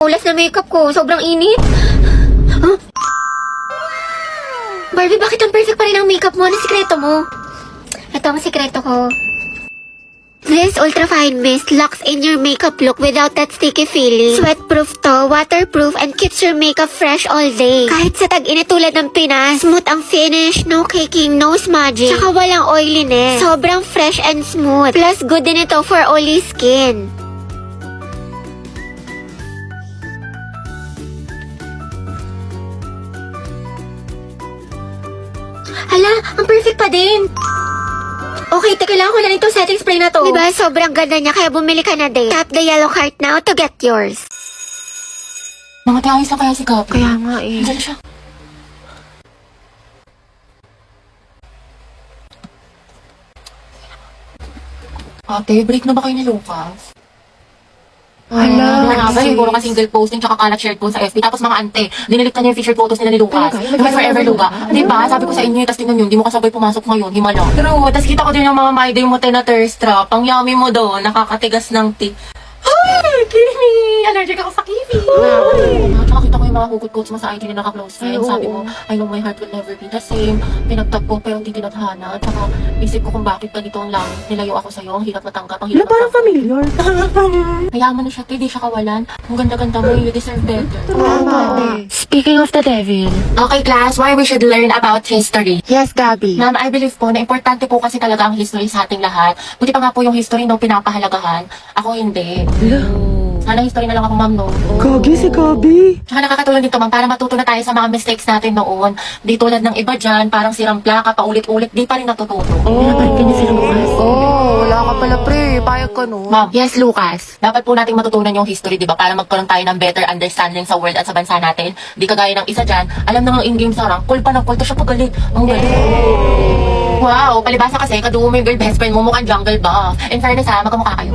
Ulas na makeup ko. Sobrang init. Huh? Barbie, bakit ang perfect pa rin ang makeup mo? Ano sikreto mo? Ito ang sikreto ko. This Ultra Fine Mist locks in your makeup look without that sticky feeling. Sweatproof to, waterproof, and keeps your makeup fresh all day. Kahit sa tag-init tulad ng Pinas, smooth ang finish, no caking, no smudging, tsaka walang oiliness. Sobrang fresh and smooth. Plus, good din ito for oily skin. Hala, ang perfect pa din. Okay, kailangan ko lang itong setting spray na to. Diba, sobrang ganda niya, kaya bumili ka na din. Tap the yellow heart now to get yours. Ayos lang kaya si Kapi. Kaya nga eh. Diyan siya. Ate, break na ba kayo ni Lucas? Hala. Nga ba, siguro ka single posting tsaka kalat shared po sa FB. Tapos mga ante, dinilit na niya yung featured photos nila ni Lucas. Yung forever Luga. Diba? Sabi ko sa inyo, tapos tingnan nyo, hindi mo kasabay pumasok ngayon, himala. True, tapos kita ko din yung mga my day mo na thirst trap. Ang yummy mo doon, nakakatigas ng tea. Ay, Kimi! Allergic ako sa kiwi! Tsaka kita ko yung mga hugot-quotes mo sa IG ni naka-close friends. Sabi mo, I know my heart will never be the same. Pinagtagpo pero hindi tinadhana. Tsaka isip ko kung bakit ganito ang langit. Nilayo ako sa'yo, ang hirap matanggap, ang hirap Parang familiar. Mayaman na siya, di siya kawalan. Ang ganda-ganda mo, you deserve better. Speaking of the devil. Okay, class, why we should learn about history? Yes, Gabi. Ma'am, I believe po na importante po kasi talaga ang history sa ating lahat. Buti pa nga po yung history nung pinapahalagahan. Ako hindi. Sana history na lang ako, ma'am, no? Gagi si Gabi. Tsaka nakakatulong dito, ma'am, para matuto na tayo sa mga mistakes natin noon. Di tulad ng iba dyan, parang sirang plaka, paulit-ulit, di pa rin natututo. Pinapalit ka niya sila, Lucas. Wala ka pala, pre. Payag ka, no? Ma'am, Yes, Lucas. dapat po nating matutunan yung history, di ba? Para magkaroon tayo ng better understanding sa world at sa bansa natin. Di kagaya ng isa dyan, alam na nga in-game sa rank, cool pa ng cool, to siya pagalit. Ang galing. Wow, palibasa kasi, kadugo mo yung girl best friend mo, mukhang jungle ba? In fairness ha, magkamukha kayo.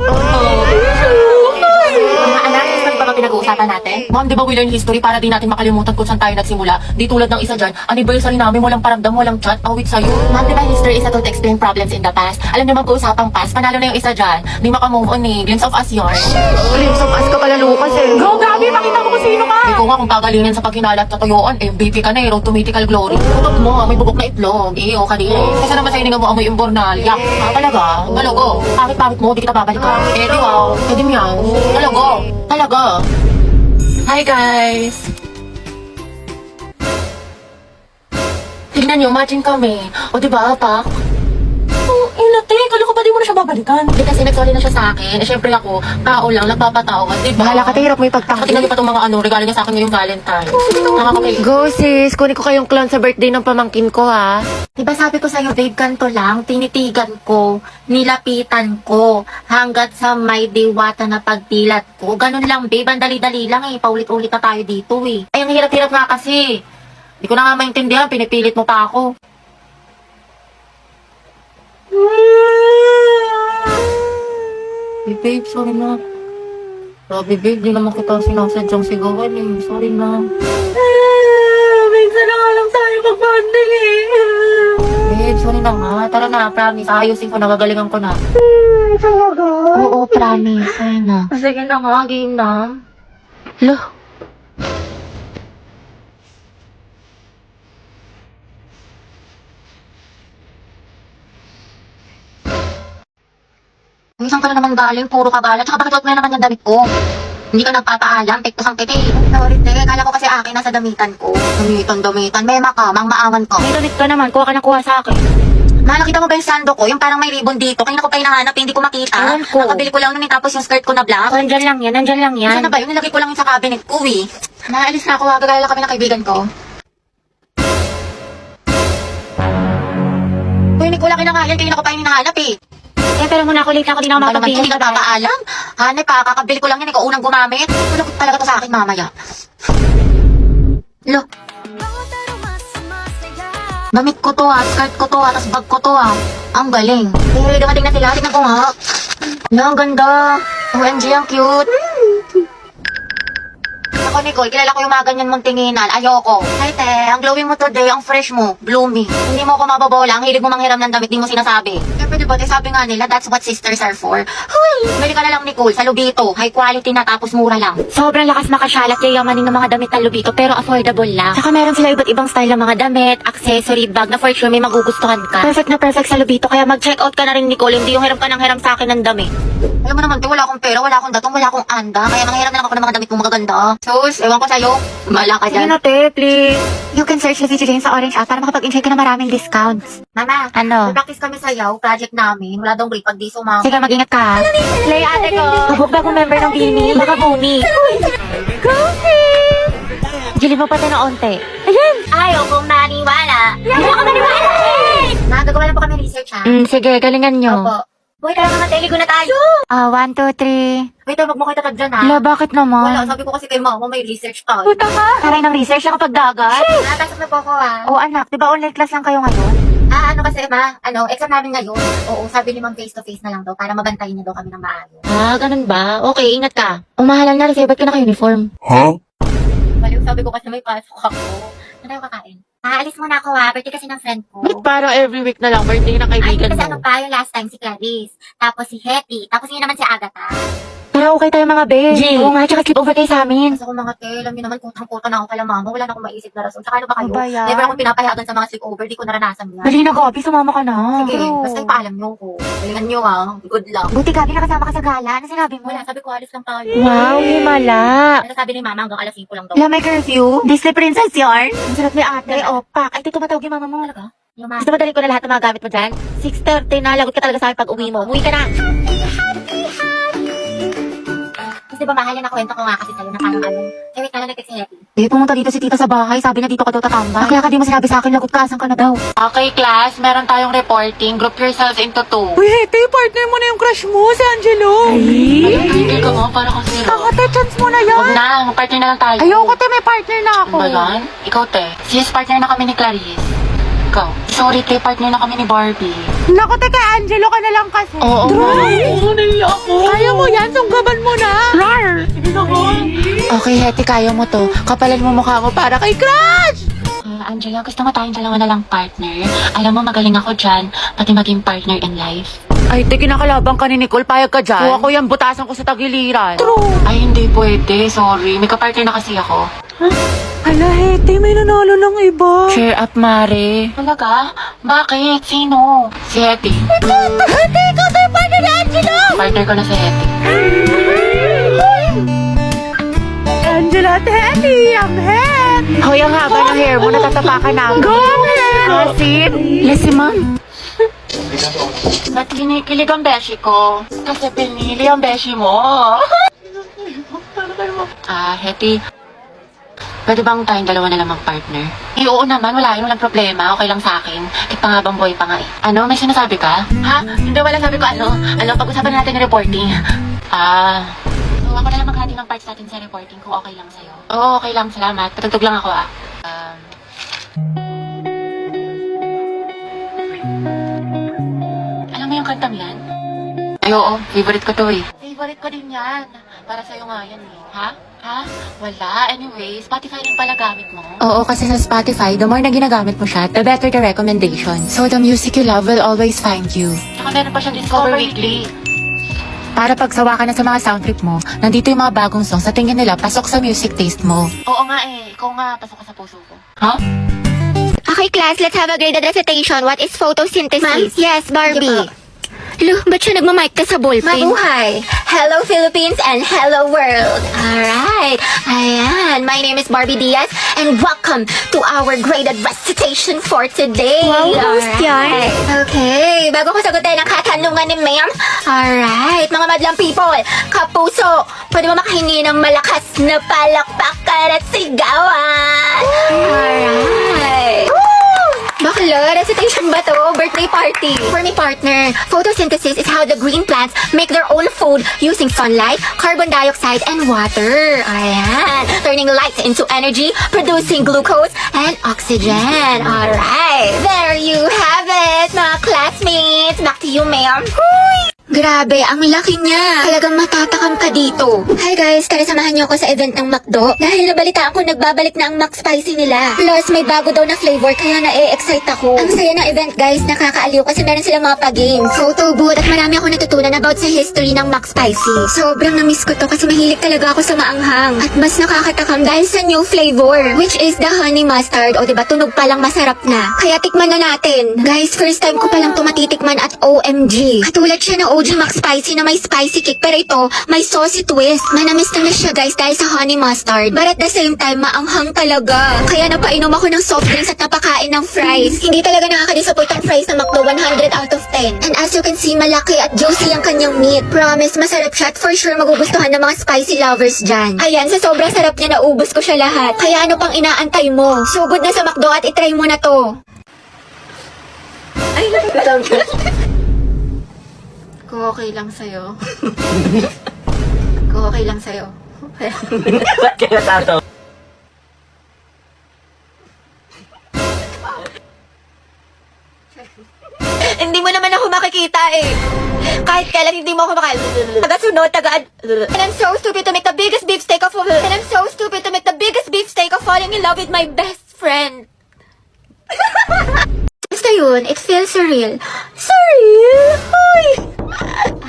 Mga anak, history pa ba pinag-uusapan natin? Ma'am, di ba we learn history para di natin makalimutan kung saan tayo nagsimula? Di tulad ng isa dyan, anniversary namin, walang paramdam, walang chat, awit sa'yo. Ma'am, di ba history is a tool to explain problems in the past? Alam niyo mag-uusapang past, panalo na yung isa dyan. Di makamove on eh, glimpse of us yun. Glimpse of us ka pala, Lucas, eh. Go, Gabi! Pakita mo kung sino ka! Ikaw nga kung pagalingin sa pagkinalat sa tuyuan, MVP ka na eh, road to mythical glory. Tutok mo, may bubok na itlog. Iyo, kanina. Kasi naman sa hininga mo amoy imbornal. Yak, talaga? Talago. Pangit-pangit mo, di kita babalikan. Eh, di wow. Eh, di meow. Talago. Talaga. Hi, guys! Tignan nyo, matching kami. O, di ba, Pak? Inate, kala ko ba di mo na siya babalikan? Di kasi nag-sorry na siya sa akin. Eh, syempre ako, tao lang, nagpapatawad, di ba? Bahala ka, hirap mo Tingnan ipagtakot. niyo pa itong mga regalo niya sa akin ngayong Valentine. Nakakapay. Go, sis. Kunin ko kayong clown sa birthday ng pamangkin ko, ha? Diba sabi ko sa'yo, babe, ganito lang, tinitigan ko, nilapitan ko, hanggat sa may diwata na pagdilat ko. Ganun lang, babe, ang dali-dali lang eh, paulit-ulit na tayo dito eh. Ay, ang hirap-hirap nga kasi. Hindi ko na nga maintindihan, pinipilit mo pa ako. Hey, babe, sorry na. Grabe, babe, di naman kita sinasadyang sigawan eh. Sorry na. Minsan na nga lang tayo mag-bonding eh. Babe, sorry na nga. Tara na, promise. Ayusin ko na, gagalingan ko na. Oo, promise. Ay na. Sige na nga, game na. Loh. Minsan ka na naman galing, puro ka galang. Tsaka bakit huwag mo na naman yung damit ko? Hindi ka nagpapaalam, tektos ang titi. Sorry, te. Kala ko kasi akin nasa damitan ko. Damitan. Mema ka, mang maawan ko. May damit ka naman. Kuha ka na kuha sa akin. Ma, nakita mo ba yung sando ko? Yung parang may ribbon dito. Kanina ko pa hinahanap, hindi ko makita. Ewan ko. Nakabili ko lang nun eh, tapos yung skirt ko na black. Nandyan lang yan. Saan na ba yun? Nilagay ko lang yun sa cabinet ko eh. Naalis na ako, gagala kami ng kaibigan ko. Uy, hindi ko lang kinakayan, kanina ko pa yung hinahanap eh. Eh, pero muna ako late na ako. Di na ako Ano naman makapagpili. hindi ka papaalam? Hanep pa, kakabili ko lang yan, ikaw unang gumamit. Malukot talaga to sa akin mamaya. Lo. Damit ko to ha, skirt ko to ha, tas bag ko to ha. Ang galing. Eh, dumating na sila, tignan ko nga. Lo, ang ganda. OMG, ang cute. Ako, Nicole, kilala ko yung mga ganyan mong tinginan. Ayoko. Kahit Ate, ang glowing mo today, ang fresh mo, bloomy. Hindi mo ako mababola, ang hilig mo manghiram ng damit, di mo sinasabi. Siyempre diba, sabi nga nila, that's what sisters are for. Huy! Bili ka na lang, Nicole, sa Lubito. High quality na, tapos mura lang. Sobrang lakas makasyal at yayamanin ng mga damit ng Lubito, pero affordable lang. Saka meron sila iba't ibang style ng mga damit, accessory, bag na for sure may magugustuhan ka. Perfect na perfect sa Lubito, kaya mag-check out ka na rin, Nicole. Hindi yung hiram ka ng hiram sa akin ng damit. Alam mo naman, wala akong pera, wala akong datong, wala akong anda. Kaya manghiram na lang ako ng mga damit mo magaganda. Sus, ewan ko sa'yo. Bala ka dyan. Sige na, te, please. You can search the video sa Orange app para makapag-enjoy ka ng maraming discounts. Mama, Ano? practice kami sayaw, project namin. Wala daw break pag di sumama. Sige, mag-ingat ka. Play ate ko. Kabog bagong member ng Bini. Baka bumi. Jili mo pati na onte. Ayaw kong maniwala. Ayaw kong maniwala. Nagagawa lang po kami research ha. Sige, galingan nyo. Opo. Boy, tara mga teligo na tayo. 1, 2, 3. Wait, wag mo kayo tatag dyan ha. Hala, bakit naman? Wala, sabi ko kasi kay mama may research tayo. Puta ka. Taray ng research na kapag dagat. Napasok na po ako ha. Oo, anak. Diba online class lang kayo ngayon? Ano kasi ma, exam namin ngayon. Oo, sabi ni ma'am face to face na lang daw para mabantayin niya daw kami ng maayos. Ganun ba? Okay, ingat ka. Umahalal na rin sa'yo. Ba't ka naka-uniform? Baliw, sabi ko kasi may pasok ako. Ano tayo kakain? Aalis muna ako ha, birthday kasi ng friend ko. Parang every week na lang birthday ng Ay, kasi ano pa, yung last time si Clarice. Tapos si Hetty. Tapos yun naman si Agatha. Pero okay tayo mga be. Jay. Oo nga, tsaka sleep over kayo sa amin. Kasi ako mga te, alam niyo naman kutang-kuta na ako kala mama. Wala na akong maisip na rason. Tsaka ano ba kayo? Ano ba yan? Never akong pinapayagan sa mga sleepover. Di ko naranasan yan. Dali na, Gabi. Sumama ka na. Sige, basta ipaalam niyo ko. Galingan niyo ha. Good luck. Buti, Gabi, nakasama ka sa gala. Ano sinabi mo? Wala, sabi ko alis lang tayo. Wow, himala. Pero sabi ni mama hanggang alas 5 lang daw. Wala, may curfew. Disney Princess yarn. Ang sarap ni ate. Opak. Ay, tumatawag yung mama mo. Talaga? Yung mama. Gusto mo dalhin ko na lahat ng mga gamit mo dyan? 6:30 na. Lagot ka talaga sa akin pag uwi mo. Umuwi ka na. Kasi diba mahal na kwento ko nga kasi sa'yo na parang ano. Eh, wait ka na nag-text si Hetty. Pumunta dito si tita sa bahay. Sabi na dito ka daw tatambay. Kaya ka di mo sinabi sa akin, lagot ka. Asan ka na daw? Okay, class. Meron tayong reporting. Group yourselves into 2. Uy, Hete, partner mo na yung crush mo, si Angelo. Hindi ka mo, para kang zero. Kakate, chance mo na yan. Huwag na, mag-partner na lang tayo. Ayoko, te, may partner na ako. Ano ba yan? Ikaw, te. Sis, partner na kami ni Clarice. Ikaw. Sorry, te, partner na kami ni Barbie. Naku, te, kay Angelo ka na lang kasi. Oo. Oo, naiya ako. Kaya mo yan, sunggaban mo na. Rar. Okay, Hetty, kaya mo to. Kapalan mo mukha mo para kay Crush! Angela, gusto mo tayong dalawa na lang partner? Alam mo, magaling ako dyan, pati maging partner in life. Ay, te, kinakalaban ka ni Nicole. Payag ka dyan. Kuha ko yan, butasan ko sa tagiliran. Ay, hindi pwede. Sorry. May kapartner na kasi ako. Hala, Hete, may nanalo ng iba. Cheer up, Mare. Talaga? Bakit? Sino? Si Hetty. Hete, ikaw tayo partner ni Angelo. Partner ko na si Hetty. Angelo at Hete, ang head. Hoy, ang haba ng hair mo, natatapakan na. Go, head. Asin. Lesi, ma'am. Ba't kinikilig ang beshi ko? Kasi pinili ang beshi mo. Hetty. Pwede bang tayong dalawa na lang mag-partner? Oo naman, wala yun, walang problema. Okay lang sa akin. Kahit pangabang boy pa nga eh. Ano, may sinasabi ka? Ha? Hindi, wala sabi ko ano. Pag-usapan natin yung reporting. So ako na lang maghati ng parts natin sa reporting kung okay lang sa'yo. Oo, okay lang. Salamat. Patutog lang ako Alam mo yung kantang yan? Ay, oo. Favorite ko to eh. Favorite ko din yan. Para sa'yo nga yan eh. Ha? Wala. Anyway, Spotify rin pala gamit mo. Oo, kasi sa Spotify, the more na ginagamit mo siya, the better the recommendation. So the music you love will always find you. Tsaka meron pa siyang Discover Weekly. Para pagsawa ka na sa mga sound trip mo, nandito yung mga bagong songs sa tingin nila pasok sa music taste mo. Oo nga eh. Ikaw nga, pasok ka sa puso ko. Ha? Okay, class, let's have a graded recitation. What is photosynthesis? Ma'am? Yes, Barbie. Look, ba't siya nagmamic ka sa ballpen? Mabuhay! Hello Philippines and hello world! Alright, ayan. My name is Barbie Diaz and welcome to our graded recitation for today. Wow, host yan. Okay, bago ko sagutin ang katanungan ni ma'am. Alright, mga madlang people, kapuso, pwede mo makahingi ng malakas na palakpakan at sigawan. Alright. Bakla, recitation ba to? Birthday party. For me, partner, photosynthesis is how the green plants make their own food using sunlight, carbon dioxide, and water. Ayan, turning light into energy, producing glucose and oxygen. Alright, there you have it, mga classmates. Back to you, ma'am. Grabe, ang laki niya. Talagang matatakam ka dito. Hi guys, tara samahan niyo ako sa event ng McDo. Dahil nabalitaan ko nagbabalik na ang McSpicy nila. Plus, may bago daw na flavor kaya na-excite ako. Ang saya ng event guys, nakakaaliw kasi meron silang mga pa-games, photo booth at marami ako natutunan about sa history ng McSpicy. Sobrang na-miss ko to kasi mahilig talaga ako sa maanghang. At mas nakakatakam dahil sa new flavor, which is the honey mustard. O diba, tunog pa lang masarap na. Kaya tikman na natin. Guys, first time ko palang tumatitikman at OMG. Katulad siya ng OG McSpicy na may spicy kick, pero ito, may saucy twist. Manamis na siya guys dahil sa honey mustard. But at the same time, maanghang talaga. Kaya napainom ako ng soft drinks at napakain ng fries. Hindi talaga nakaka-disappoint ang fries ng McDo, 100 out of 10. And as you can see, malaki at juicy ang kanyang meat. Promise, masarap siya at for sure magugustuhan ng mga spicy lovers dyan. Ayan, sa sobrang sarap niya, naubos ko siya lahat. Kaya ano pang inaantay mo? Sugod na sa McDo at itry mo na to. Kung okay lang sa'yo. Kung okay lang sa'yo. Ba't kaya tato? Hindi mo naman ako makikita eh. Kahit kailan hindi mo ako taga-sunod, And I'm so stupid to make the biggest beefsteak of all. And I'm so stupid to make the biggest beefsteak of falling in love with my best friend. Basta yun, it feels surreal. Surreal? Hoy!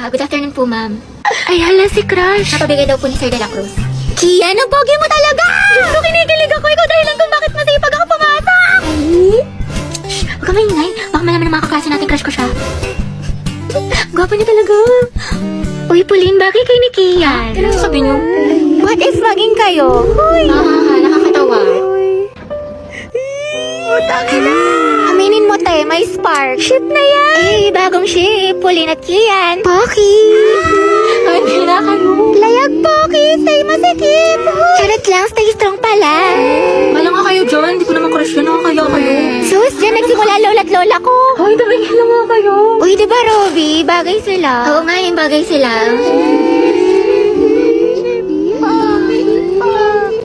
Good afternoon po, ma'am. Ay, hala si Crush. Napabigay daw po ni Sir De La Cruz. Kian, ang pogi mo talaga! Diyos ko, kinikilig ako. Ikaw dahilan kung bakit masipag ako pumasok. Shh, huwag ka maingay. Baka malaman ng mga kaklase natin crush ko siya. Gwapo niya talaga. Uy, Pauline, bagay kay ni Kian. Ano sabi niyo? What if maging kayo? Uy! Nakakatawa. Aminin mo, te, may spark. Ship na yan. Eh, bagong ship. Pauline at Kian. Poki. Ay, na kayo. Layag, Poki. Stay masikip. Charot lang, stay strong pala. Wala nga kayo dyan. Hindi ko naman crush yun. Nakakaya kayo. Sus, dyan nagsimula lola't lola ko. Ay, tumingin lang nga kayo. Uy, diba, Robby? Bagay sila. Oo nga, yung bagay sila.